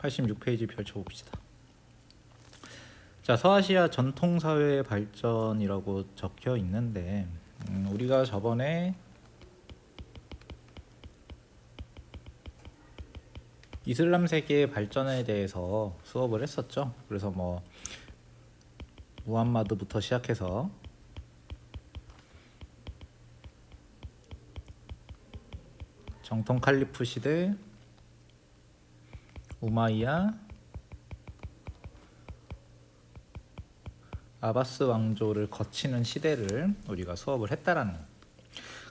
86페이지 펼쳐봅시다. 자, 서아시아 전통사회의 발전이라고 적혀 있는데 우리가 저번에 이슬람 세계의 발전에 대해서 수업을 했었죠. 그래서 뭐 무함마드부터 시작해서 정통 칼리프 시대, 우마이야, 아바스 왕조를 거치는 시대를 우리가 수업을 했다라는.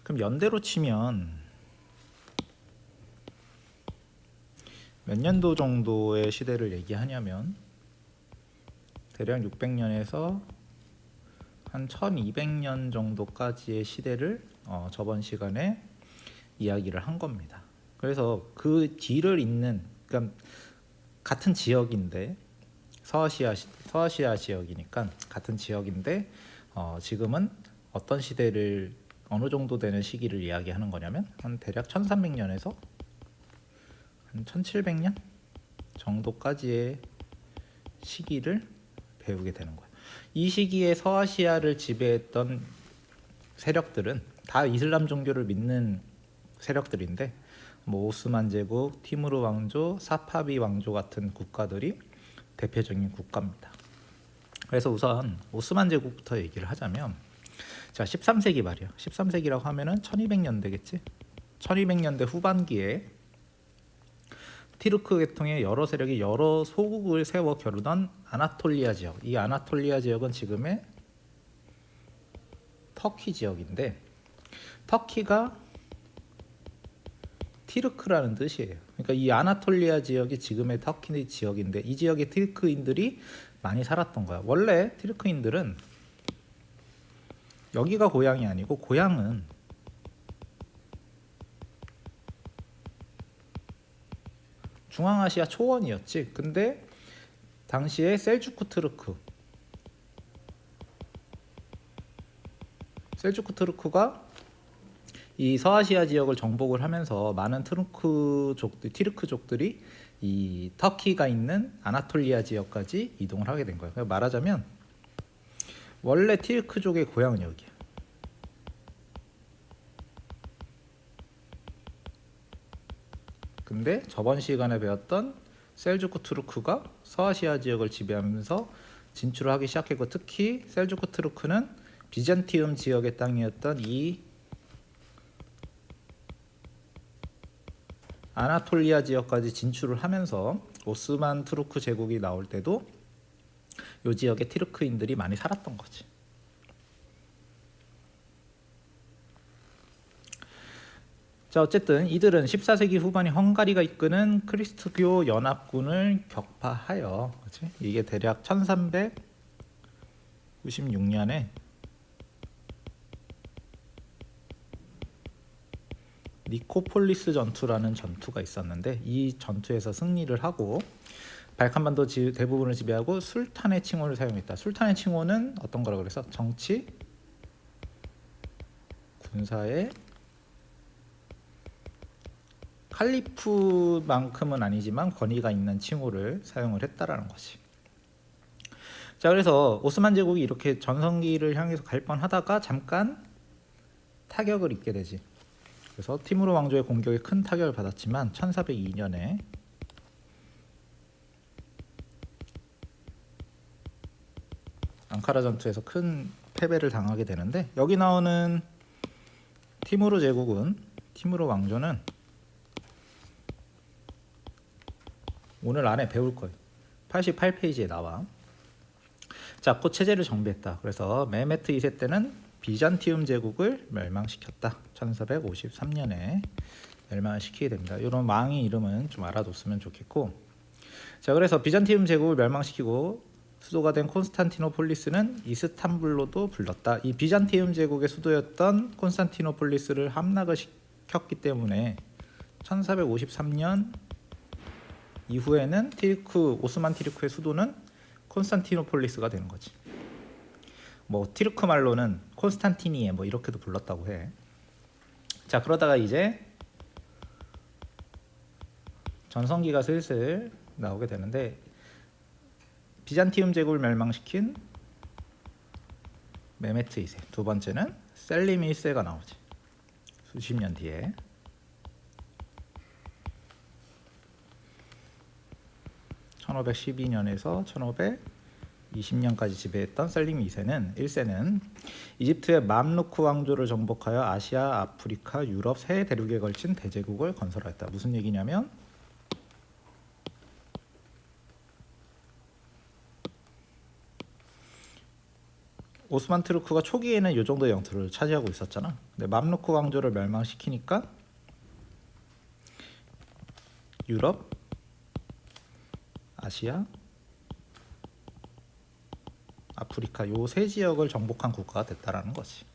그럼 연대로 치면 몇 년도 정도의 시대를 얘기하냐면 대략 600년에서 한 1200년 정도까지의 시대를 저번 시간에 이야기를 한 겁니다. 그래서 그 뒤를 잇는, 그러니까 같은 지역인데 서아시아 지역이니까 같은 지역인데 지금은 어떤 시대를 어느 정도 되는 시기를 이야기하는 거냐면 한 대략 1300년에서 한 1700년 정도까지의 시기를 배우게 되는 거예요. 이 시기에 서아시아를 지배했던 세력들은 다 이슬람 종교를 믿는 세력들인데 뭐 오스만 제국, 티무르 왕조, 사파비 왕조 같은 국가들이 대표적인 국가입니다. 그래서 우선 오스만 제국부터 얘기를 하자면, 자, 13세기 말이야. 13세기라고 하면은 1200년대겠지. 1200년대 후반기에 티르크 계통의 여러 세력이 여러 소국을 세워 겨루던 아나톨리아 지역. 이 아나톨리아 지역은 지금의 터키 지역인데, 터키가 티르크라는 뜻이에요. 그러니까 이 아나톨리아 지역이 지금의 터키 지역인데 이 지역에 티르크인들이 많이 살았던 거야. 원래 티르크인들은 여기가 고향이 아니고 고향은 중앙아시아 초원이었지. 근데 당시에 셀주크 트루크가 이 서아시아 지역을 정복을 하면서 많은 티르크족들이 이 터키가 있는 아나톨리아 지역까지 이동을 하게 된 거예요. 말하자면 원래 티르크족의 고향은 여기야. 근데 저번 시간에 배웠던 셀주크 투르크가 서아시아 지역을 지배하면서 진출을 하기 시작했고, 특히 셀주크 투르크는 비잔티움 지역의 땅이었던 이 아나톨리아 지역까지 진출을 하면서 오스만 투르크 제국이 나올 때도 이 지역에 티르크인들이 많이 살았던 거지. 자, 어쨌든 이들은 14세기 후반에 헝가리가 이끄는 크리스트교 연합군을 격파하여, 그치? 이게 대략 1396년에 니코폴리스 전투라는 전투가 있었는데 이 전투에서 승리를 하고 발칸반도 대부분을 지배하고 술탄의 칭호를 사용했다. 술탄의 칭호는 어떤 거라고 그래서 정치, 군사의 칼리프만큼은 아니지만 권위가 있는 칭호를 사용을 했다라는 것이. 자, 그래서 오스만 제국이 이렇게 전성기를 향해서 갈 뻔하다가 잠깐 타격을 입게 되지. 그래서 티무르 왕조의 공격에 큰 타격을 받았지만 1402년에 앙카라 전투에서 큰 패배를 당하게 되는데, 여기 나오는 티무르 왕조는 오늘 안에 배울 거예요. 88페이지에 나와. 자, 곧 체제를 정비했다. 그래서 메메트 2세 때는 비잔티움 제국을 멸망시켰다. 1453년에 멸망시키게 됩니다. 이런 왕의 이름은 좀 알아뒀으면 좋겠고, 자, 그래서 비잔티움 제국을 멸망시키고 수도가 된 콘스탄티노폴리스는 이스탄불로도 불렀다. 이 비잔티움 제국의 수도였던 콘스탄티노폴리스를 함락을 시켰기 때문에 1453년 이후에는 오스만 티르크의 수도는 콘스탄티노폴리스가 되는 거지. 뭐 티르크 말로는 콘스탄티니에 뭐 이렇게도 불렀다고 해. 자, 그러다가 이제 전성기가 슬슬 나오게 되는데 비잔티움 제국을 멸망시킨 메메트 2세, 두 번째는 셀림 1세가 나오지. 수십 년 뒤에. (1512년에서 1520년까지) 지배했던 셀림 2세는 1세는 이집트의 맘루크 왕조를 정복하여 아시아, 아프리카, 유럽 세 대륙에 걸친 대제국을 건설하였다. 무슨 얘기냐면 오스만 투르크가 초기에는 이 정도의 영토를 차지하고 있었잖아. 근데 맘루크 왕조를 멸망시키니까 유럽, 아시아, 아프리카 요 세 지역을 정복한 국가가 됐다라는 거지.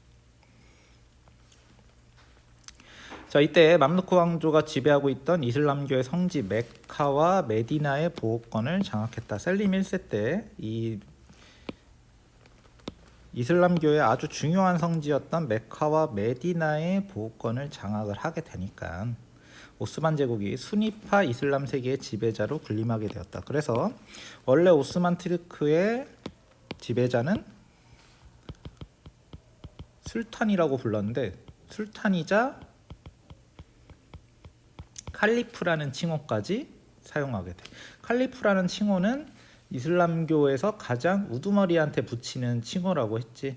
자, 이때 맘루크 왕조가 지배하고 있던 이슬람교의 성지 메카와 메디나의 보호권을 장악했다. 셀림 1세 때 이 이슬람교의 아주 중요한 성지였던 메카와 메디나의 보호권을 장악을 하게 되니까 오스만 제국이 수니파 이슬람 세계의 지배자로 군림하게 되었다. 그래서 원래 오스만 투르크의 지배자는 술탄이라고 불렀는데 술탄이자 칼리프라는 칭호까지 사용하게 돼. 칼리프라는 칭호는 이슬람교에서 가장 우두머리한테 붙이는 칭호라고 했지.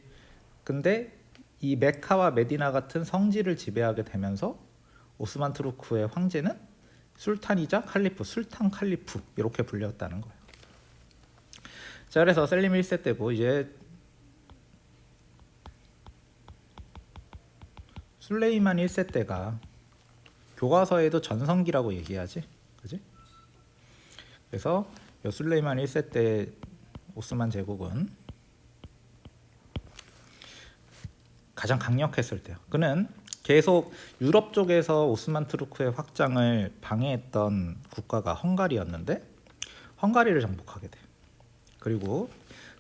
근데 이 메카와 메디나 같은 성지를 지배하게 되면서 오스만 투르크의 황제는 술탄이자 칼리프, 술탄 칼리프 이렇게 불렸다는 거예요. 자, 그래서 셀림 1세 때고 이제 술레이만 1세 때가 교과서에도 전성기라고 얘기하지, 그지? 그래서 술레이만 1세 때 오스만 제국은 가장 강력했을 때요. 그는 계속 유럽 쪽에서 오스만 투르크의 확장을 방해했던 국가가 헝가리였는데 헝가리를 정복하게 돼. 그리고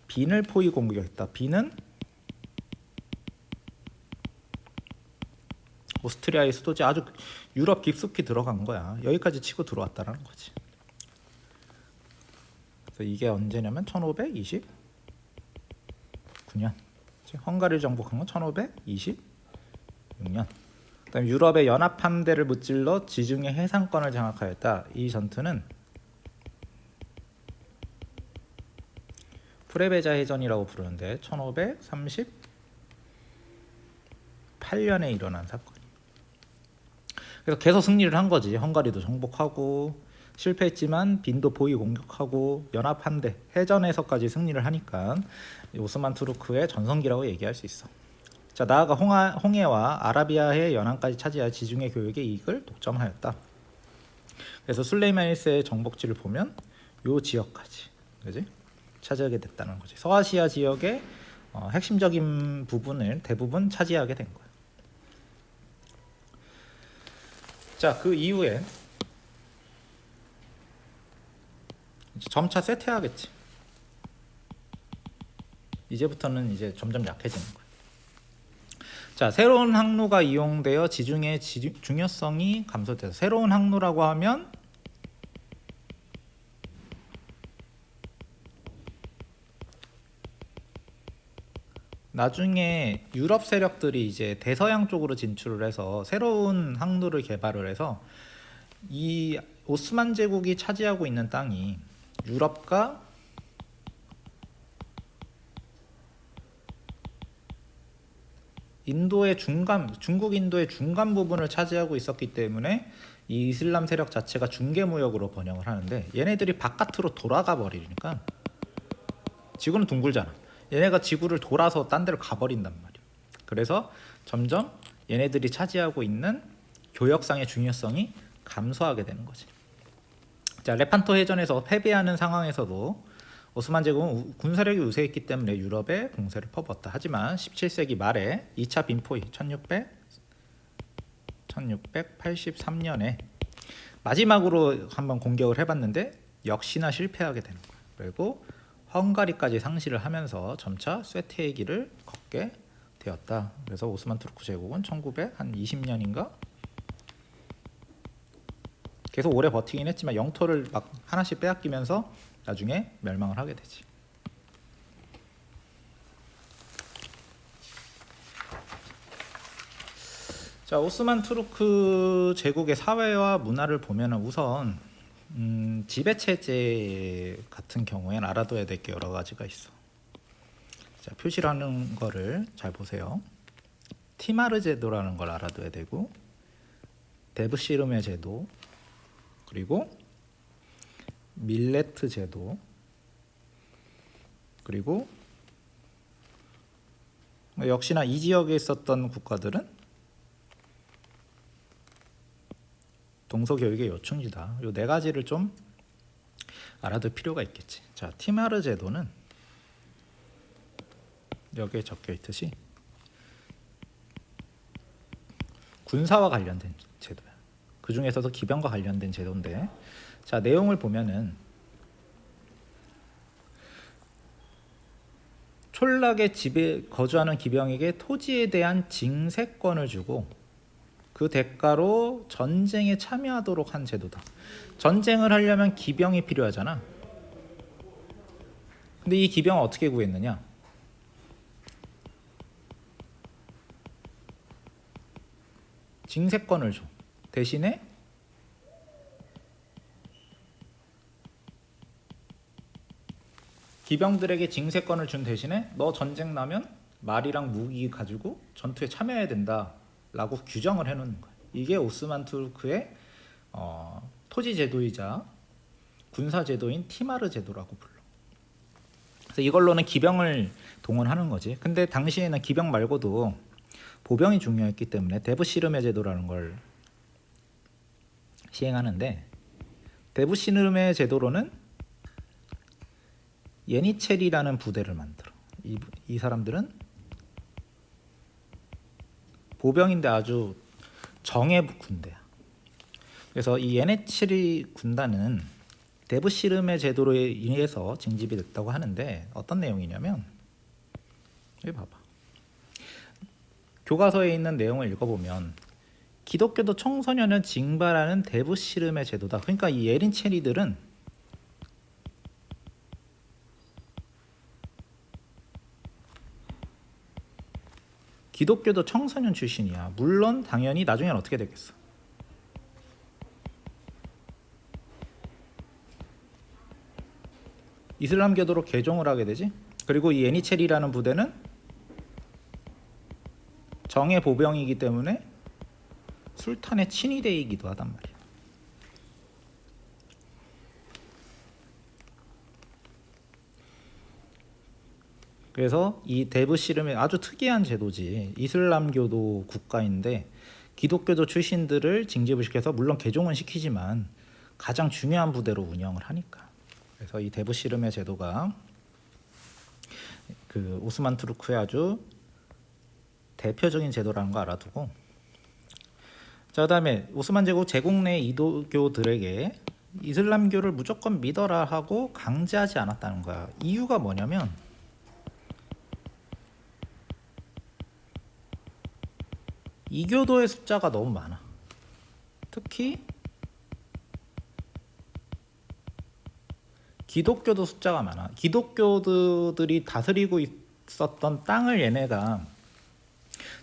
빈을 포위 공격했다. 빈은 오스트리아의 수도지. 아주 유럽 깊숙이 들어간 거야. 여기까지 치고 들어왔다는 거지. 그래서 이게 언제냐면 1529년. 헝가리를 정복한 건 1526년. 그다음에 유럽의 연합 함대를 무찔러 지중해 해상권을 장악하였다. 이 전투는 프레베자 해전이라고 부르는데 1538년에 일어난 사건. 그래서 계속 승리를 한 거지. 헝가리도 정복하고 실패했지만 빈도 포위 공격하고 연합함대 해전에서까지 승리를 하니까 오스만 투르크의 전성기라고 얘기할 수 있어. 자, 나아가 홍해와 아라비아해 연안까지 차지하여 지중해 교역의 이익을 독점하였다. 그래서 술레이만 1세의 정복지를 보면 요 지역까지, 그지? 차지하게 됐다는 거지. 서아시아 지역의 핵심적인 부분을 대부분 차지하게 된 거야. 자, 그 이후에 점차 쇠퇴하겠지. 이제부터는 이제 점점 약해지는 거야. 자, 새로운 항로가 이용되어 지중해의 중요성이 감소돼서, 새로운 항로라고 하면 나중에 유럽 세력들이 이제 대서양 쪽으로 진출을 해서 새로운 항로를 개발을 해서 이 오스만 제국이 차지하고 있는 땅이 유럽과 인도의 중국 인도의 중간 부분을 차지하고 있었기 때문에 이 이슬람 세력 자체가 중개무역으로 번영을 하는데, 얘네들이 바깥으로 돌아가 버리니까 지구는 둥글잖아. 얘네가 지구를 돌아서 딴 데로 가버린단 말이야. 그래서 점점 얘네들이 차지하고 있는 교역상의 중요성이 감소하게 되는 거지. 자, 레판토 해전에서 패배하는 상황에서도 오스만 제국은 군사력이 우세했기 때문에 유럽에 공세를 퍼부었다. 하지만 17세기 말에 2차 빈포위 1683년에 마지막으로 한번 공격을 해봤는데 역시나 실패하게 되는 거예요. 그리고 헝가리까지 상실을 하면서 점차 쇠퇴의 길을 걷게 되었다. 그래서 오스만 투르크 제국은 1920년인가 계속 오래 버티긴 했지만 영토를 막 하나씩 빼앗기면서 나중에 멸망을 하게 되지. 자, 오스만 투르크 제국의 사회와 문화를 보면은 우선 지배 체제 같은 경우에는 알아둬야 될 게 여러 가지가 있어. 자, 표시를 하는 거를 잘 보세요. 티마르 제도라는 걸 알아둬야 되고, 데브시르메 제도, 그리고 밀레트 제도, 그리고 역시나 이 지역에 있었던 국가들은 동서교육의 요충지다. 이 네 가지를 좀 알아둘 필요가 있겠지. 자, 티마르 제도는 여기에 적혀 있듯이 군사와 관련된 제도야. 그 중에서도 기병과 관련된 제도인데, 자, 내용을 보면은 촌락의 집에 거주하는 기병에게 토지에 대한 징세권을 주고 그 대가로 전쟁에 참여하도록 한 제도다. 전쟁을 하려면 기병이 필요하잖아. 근데 이 기병을 어떻게 구했느냐? 징세권을 줘. 대신에 기병들에게 징세권을 준 대신에 너 전쟁 나면 말이랑 무기 가지고 전투에 참여해야 된다라고 규정을 해놓는 거야. 이게 오스만 투르크의 토지 제도이자 군사 제도인 티마르 제도라고 불러. 그래서 이걸로는 기병을 동원하는 거지. 근데 당시에는 기병 말고도 보병이 중요했기 때문에 데브시르메 제도라는 걸 시행하는데, 데브시르메 제도로는 예니체리라는 부대를 만들어. 이 사람들은 보병인데 아주 정예 군대야. 그래서 이 예니체리 군단은 데브시르메 제도로 인해서 징집이 됐다고 하는데, 어떤 내용이냐면 여기 봐봐. 교과서에 있는 내용을 읽어보면 기독교도 청소년을 징발하는 데브시르메 제도다. 그러니까 이 예니체리들은 기독교도 청소년 출신이야. 물론 당연히 나중에는 어떻게 되겠어? 이슬람교도로 개종을 하게 되지. 그리고 이 예니체리라는 부대는 정예 보병이기 때문에 술탄의 친위대이기도 하단 말이야. 그래서 이 데브시름이 아주 특이한 제도지. 이슬람교도 국가인데 기독교도 출신들을 징집을 시켜서 물론 개종은 시키지만 가장 중요한 부대로 운영을 하니까. 그래서 이 데브시름의 제도가 그 오스만 투르크의 아주 대표적인 제도라는 거 알아두고, 자, 그다음에 오스만 제국 제국 내 이도교들에게 이슬람교를 무조건 믿어라 하고 강제하지 않았다는 거야. 이유가 뭐냐면 이교도의 숫자가 너무 많아. 특히 기독교도 숫자가 많아. 기독교들이 다스리고 있었던 땅을 얘네가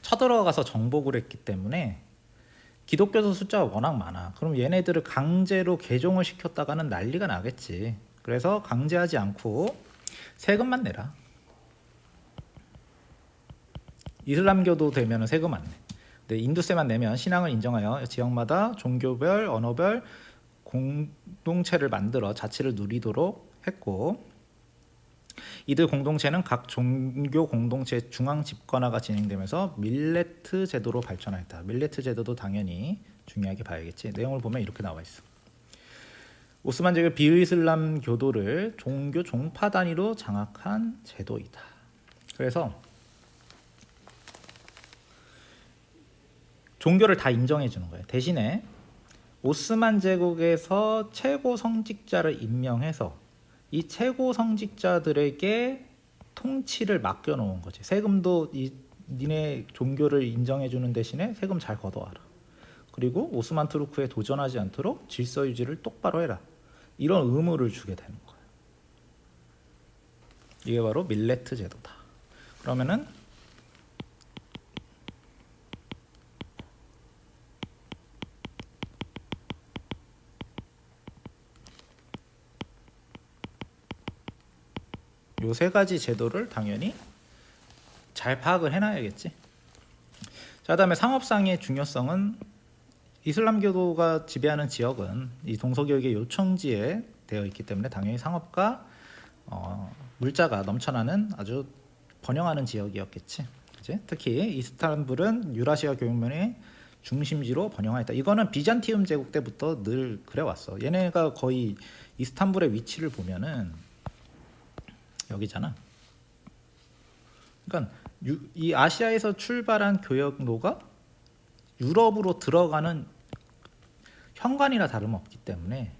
쳐들어가서 정복을 했기 때문에 기독교도 숫자가 워낙 많아. 그럼 얘네들을 강제로 개종을 시켰다가는 난리가 나겠지. 그래서 강제하지 않고 세금만 내라. 이슬람교도 되면 세금 안 내. 근데 인두세만 내면 신앙을 인정하여 지역마다 종교별, 언어별 공동체를 만들어 자치를 누리도록 했고, 이들 공동체는 각 종교 공동체 중앙 집권화가 진행되면서 밀레트 제도로 발전했다. 밀레트 제도도 당연히 중요하게 봐야겠지. 내용을 보면 이렇게 나와 있어. 오스만 제국 비이슬람 교도를 종교 종파 단위로 장악한 제도이다. 그래서 종교를 다 인정해 주는 거예요. 대신에 오스만 제국에서 최고 성직자를 임명해서 이 최고 성직자들에게 통치를 맡겨 놓은 거지. 세금도 니네 종교를 인정해 주는 대신에 세금 잘 걷어와라. 그리고 오스만 투르크에 도전하지 않도록 질서 유지를 똑바로 해라. 이런 의무를 주게 되는 거예요. 이게 바로 밀레트 제도다. 그러면은 요 세 가지 제도를 당연히 잘 파악을 해놔야겠지. 자, 그다음에 상업상의 중요성은 이슬람교도가 지배하는 지역은 이 동서교역의 요청지에 되어 있기 때문에 당연히 상업과 물자가 넘쳐나는 아주 번영하는 지역이었겠지. 그치? 특히 이스탄불은 유라시아 교역면의 중심지로 번영하였다. 이거는 비잔티움 제국 때부터 늘 그래왔어. 얘네가 거의 이스탄불의 위치를 보면은 여기잖아. 그러니까 이 아시아에서 출발한 교역로가 유럽으로 들어가는 현관이나 다름없기 때문에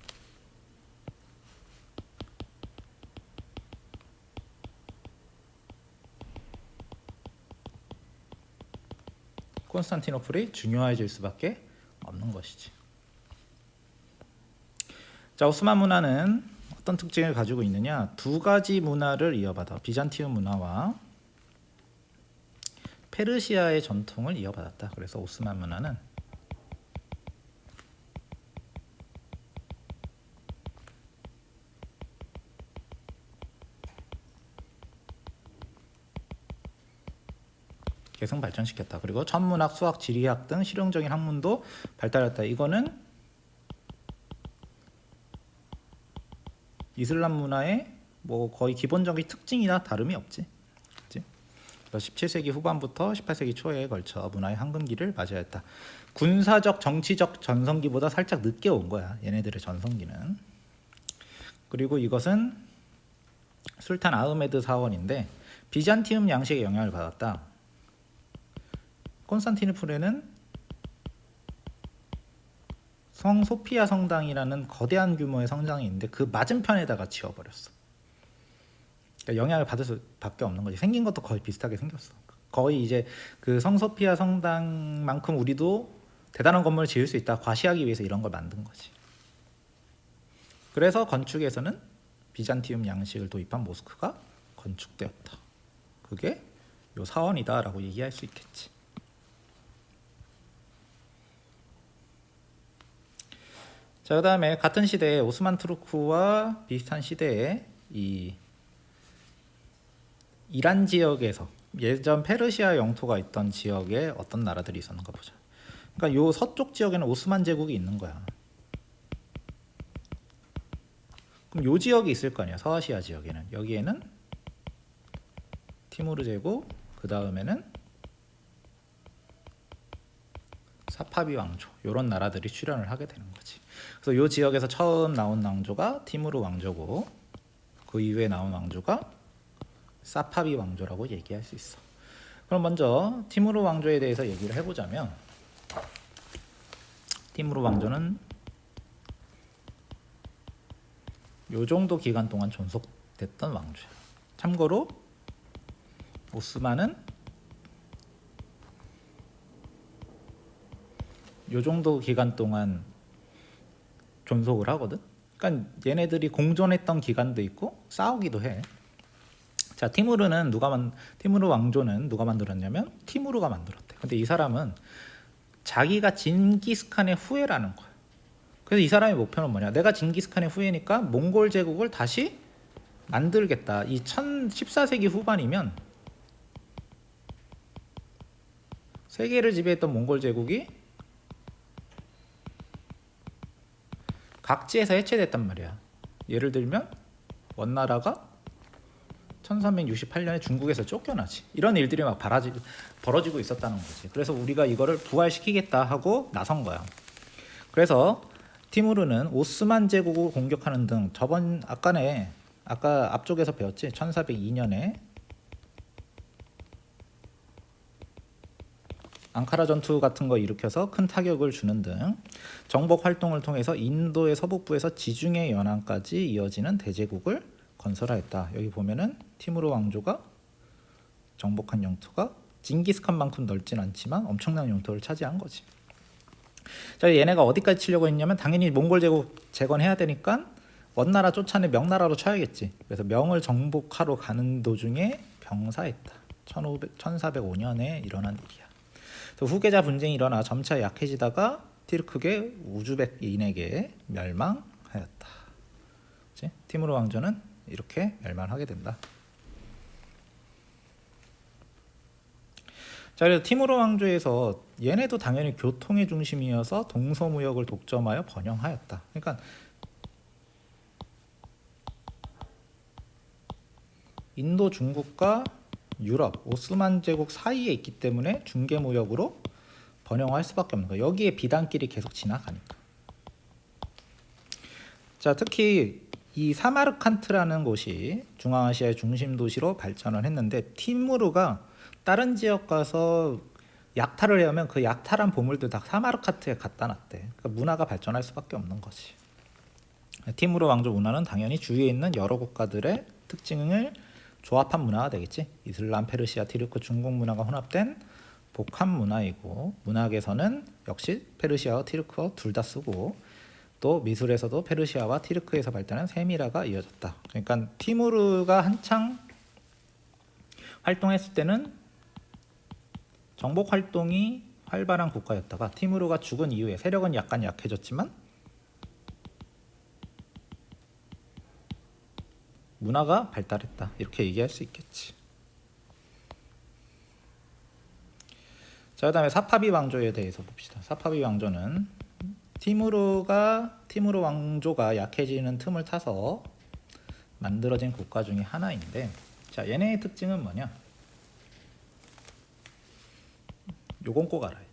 콘스탄티노플이 중요해질 수밖에 없는 것이지. 자, 오스만 문화는 어떤 특징을 가지고 있느냐? 두 가지 문화를 이어받아. 비잔티움 문화와 페르시아의 전통을 이어받았다. 그래서 오스만 문화는 계속 발전시켰다. 그리고 천문학, 수학, 지리학 등 실용적인 학문도 발달했다. 이거는 이슬람 문화의 뭐 거의 기본적인 특징이나 다름이 없지. 그치? 17세기 후반부터 18세기 초에 걸쳐 문화의 황금기를 맞이하였다. 군사적, 정치적 전성기보다 살짝 늦게 온 거야. 얘네들의 전성기는. 그리고 이것은 술탄 아흐메드 사원인데 비잔티움 양식의 영향을 받았다. 콘스탄티노플에는 성 소피아 성당이라는 거대한 규모의 성당이 있는데 그 맞은편에다가 지어버렸어. 그러니까 영향을 받을 수밖에 없는 거지. 생긴 것도 거의 비슷하게 생겼어. 거의 이제 그 성소피아 성당만큼 우리도 대단한 건물을 지을 수 있다. 과시하기 위해서 이런 걸 만든 거지. 그래서 건축에서는 비잔티움 양식을 도입한 모스크가 건축되었다. 그게 요 사원이다라고 얘기할 수 있겠지. 자, 그 다음에 같은 시대에 오스만 투르크와 비슷한 시대에 이 이란 지역에서 예전 페르시아 영토가 있던 지역에 어떤 나라들이 있었는가 보자. 그러니까 요 서쪽 지역에는 오스만 제국이 있는 거야. 그럼 요 지역이 있을 거 아니야. 서아시아 지역에는. 여기에는 티무르 제국, 그 다음에는 사파비 왕조, 요런 나라들이 출현을 하게 되는 거지. 그래서 요 지역에서 처음 나온 왕조가 티무르 왕조고 그 이후에 나온 왕조가 사파비 왕조라고 얘기할 수 있어. 그럼 먼저 티무르 왕조에 대해서 얘기를 해보자면 티무르 왕조는 요 정도 기간 동안 존속됐던 왕조야. 참고로 오스만은 요 정도 기간 동안 존속을 하거든. 그러니까 얘네들이 공존했던 기간도 있고 싸우기도 해. 자, 티무르 왕조는 누가 만들었냐면 티무르가 만들었대. 근데 이 사람은 자기가 징기스칸의 후예라는 거야. 그래서 이 사람의 목표는 뭐냐? 내가 징기스칸의 후예니까 몽골 제국을 다시 만들겠다. 이 14세기 후반이면 세계를 지배했던 몽골 제국이 각지에서 해체됐단 말이야. 예를 들면 원나라가 1368년에 중국에서 쫓겨나지. 이런 일들이 막 벌어지고 있었다는 거지. 그래서 우리가 이거를 부활시키겠다 하고 나선 거야. 그래서 티무르는 오스만 제국을 공격하는 등 아까 앞쪽에서 배웠지. 1402년에 앙카라 전투 같은 거 일으켜서 큰 타격을 주는 등 정복 활동을 통해서 인도의 서북부에서 지중해 연안까지 이어지는 대제국을 건설하였다. 여기 보면은 티무르 왕조가 정복한 영토가 징기스칸만큼 넓진 않지만 엄청난 영토를 차지한 거지. 자, 얘네가 어디까지 치려고 했냐면 당연히 몽골 제국 재건해야 되니까 원나라 쫓아내 명나라로 쳐야겠지. 그래서 명을 정복하러 가는 도중에 병사했다. 1405년에 일어난 일이야. 그래서 후계자 분쟁이 일어나 점차 약해지다가 티르크계 우즈벡인에게 멸망하였다. 그치? 티무르 왕조는 이렇게 멸망하게 된다. 자, 그래서 티무르 왕조에서 얘네도 당연히 교통의 중심이어서 동서무역을 독점하여 번영하였다. 그러니까 인도, 중국과 유럽, 오스만 제국 사이에 있기 때문에 중개무역으로 번영할 수밖에 없는 거예요. 여기에 비단길이 계속 지나가니까. 자, 특히 이 사마르칸트라는 곳이 중앙아시아의 중심 도시로 발전을 했는데 티무르가 다른 지역 가서 약탈을 해오면 그 약탈한 보물들 다 사마르칸트에 갖다 놨대. 그러니까 문화가 발전할 수밖에 없는 거지. 티무르 왕조 문화는 당연히 주위에 있는 여러 국가들의 특징을 조합한 문화가 되겠지. 이슬람, 페르시아, 티르크, 중국 문화가 혼합된 복합 문화이고, 문학에서는 역시 페르시아와 티르크어 둘 다 쓰고, 또 미술에서도 페르시아와 티르크에서 발달한 세미라가 이어졌다. 그러니까 티무르가 한창 활동했을 때는 정복 활동이 활발한 국가였다가 티무르가 죽은 이후에 세력은 약간 약해졌지만 문화가 발달했다. 이렇게 얘기할 수 있겠지. 자, 그다음에 사파비 왕조에 대해서 봅시다. 사파비 왕조는 티무르 왕조가 약해지는 틈을 타서 만들어진 국가 중에 하나인데, 자, 얘네의 특징은 뭐냐? 요건 꼭 알아야 돼.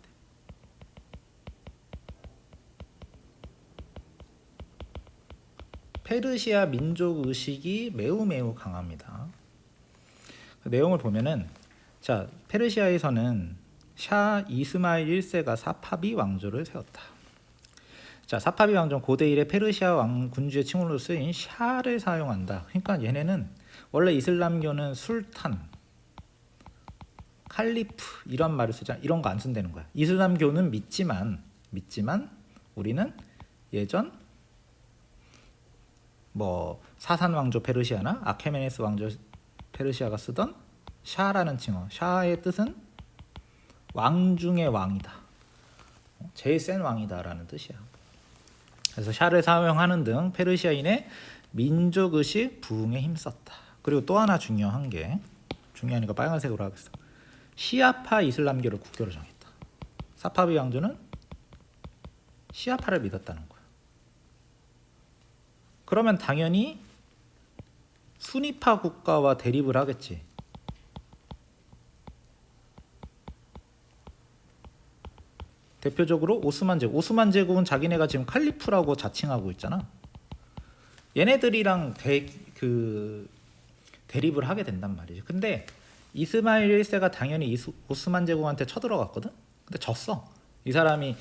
페르시아 민족 의식이 매우 강합니다. 그 내용을 보면은, 자, 페르시아에서는 샤 이스마일 1세가 사파비 왕조를 세웠다. 자, 사파비 왕조는 고대 이래 페르시아 왕 군주의 칭호로 쓰인 샤를 사용한다. 그러니까 얘네는 원래 이슬람교는 술탄, 칼리프 이런 말을 쓰잖아. 이런 거 안 쓴다는 거야. 이슬람교는 믿지만 우리는 예전 뭐 사산 왕조 페르시아나 아케메네스 왕조 페르시아가 쓰던 샤라는 칭호. 샤의 뜻은 왕 중의 왕이다. 제일 센 왕이다라는 뜻이야. 그래서 샤를 사용하는 등 페르시아인의 민족의식 부흥에 힘썼다. 그리고 또 하나 중요하니까 빨간색으로 하겠어. 시아파 이슬람교를 국교로 정했다. 사파비 왕조는 시아파를 믿었다는 거야. 그러면 당연히 수니파 국가와 대립을 하겠지. 대표적으로 오스만 제국은 자기네가 지금 칼리프라고 자칭하고 있잖아. 얘네들이랑 대립을 하게 된단 말이지. 근데 이스마일 1세가 당연히 오스만 제국한테 쳐들어갔거든. 근데 졌어. 이 사람이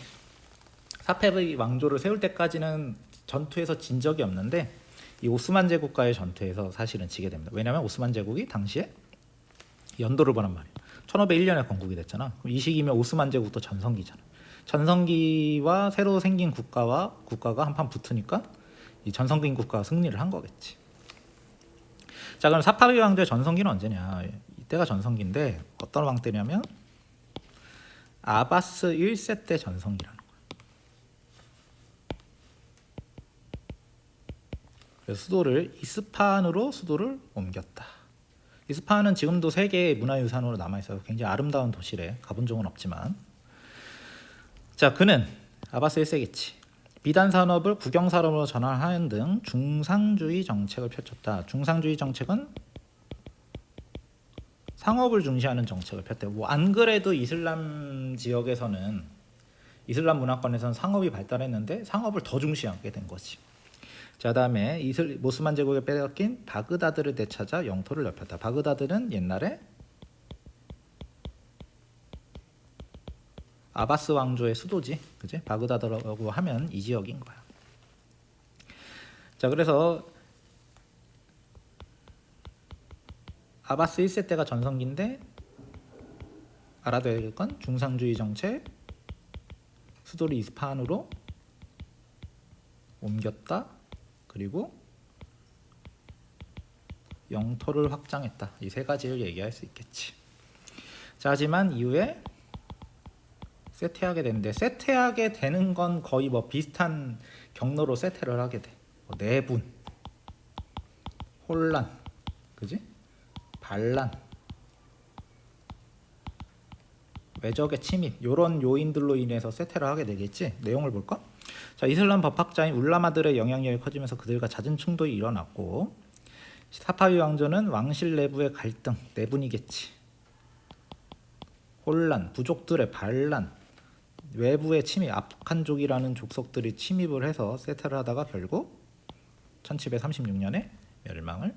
사파비 왕조를 세울 때까지는 전투에서 진 적이 없는데 이 오스만 제국과의 전투에서 사실은 지게 됩니다. 왜냐하면 오스만 제국이 당시에 연도를 보란 말이야. 1501년에 건국이 됐잖아. 그럼 이 시기면 오스만 제국도 전성기잖아. 전성기와 새로 생긴 국가가 한판 붙으니까 이 전성기인 국가가 승리를 한 거겠지. 자, 그럼 사파비 왕조의 전성기는 언제냐? 이때가 전성기인데 어떤 왕 때냐면 아바스 1세 때 전성기라는 거야. 그래서 수도를 이스파한으로 옮겼다. 이스파한은 지금도 세계 문화유산으로 남아있어서 굉장히 아름다운 도시래. 가본 적은 없지만. 자, 그는 아바스 1세겠지. 비단 산업을 국영 산업으로 전환하는 등 중상주의 정책을 펼쳤다. 중상주의 정책은 상업을 중시하는 정책을 폈대. 뭐 안 그래도 이슬람 지역에서는 이슬람 문화권에서는 상업이 발달했는데 상업을 더 중시하게 된 거지. 자, 다음에 오스만 제국에 빼앗긴 바그다드를 되찾아 영토를 넓혔다. 바그다드는 옛날에 아바스 왕조의 수도지, 그지? 바그다드라고 하면 이 지역인 거야. 자, 그래서 아바스 1세 때가 전성기인데 알아둬야 될 건 중상주의 정책, 수도를 이스파한으로 옮겼다. 그리고 영토를 확장했다. 이 세 가지를 얘기할 수 있겠지. 자, 하지만 이후에 쇠퇴하게 되는데, 쇠퇴하게 되는 건 거의 뭐 비슷한 경로로 쇠퇴를 하게 돼. 뭐 내분, 혼란, 그지? 반란, 외적의 침입, 이런 요인들로 인해서 쇠퇴를 하게 되겠지. 내용을 볼까? 자, 이슬람 법학자인 울라마들의 영향력이 커지면서 그들과 잦은 충돌이 일어났고, 사파비 왕조는 왕실 내부의 갈등, 내분이겠지. 혼란, 부족들의 반란, 외부의 침입, 아프칸족이라는 족속들이 침입을 해서 쇠퇴를 하다가 결국 1736년에 멸망을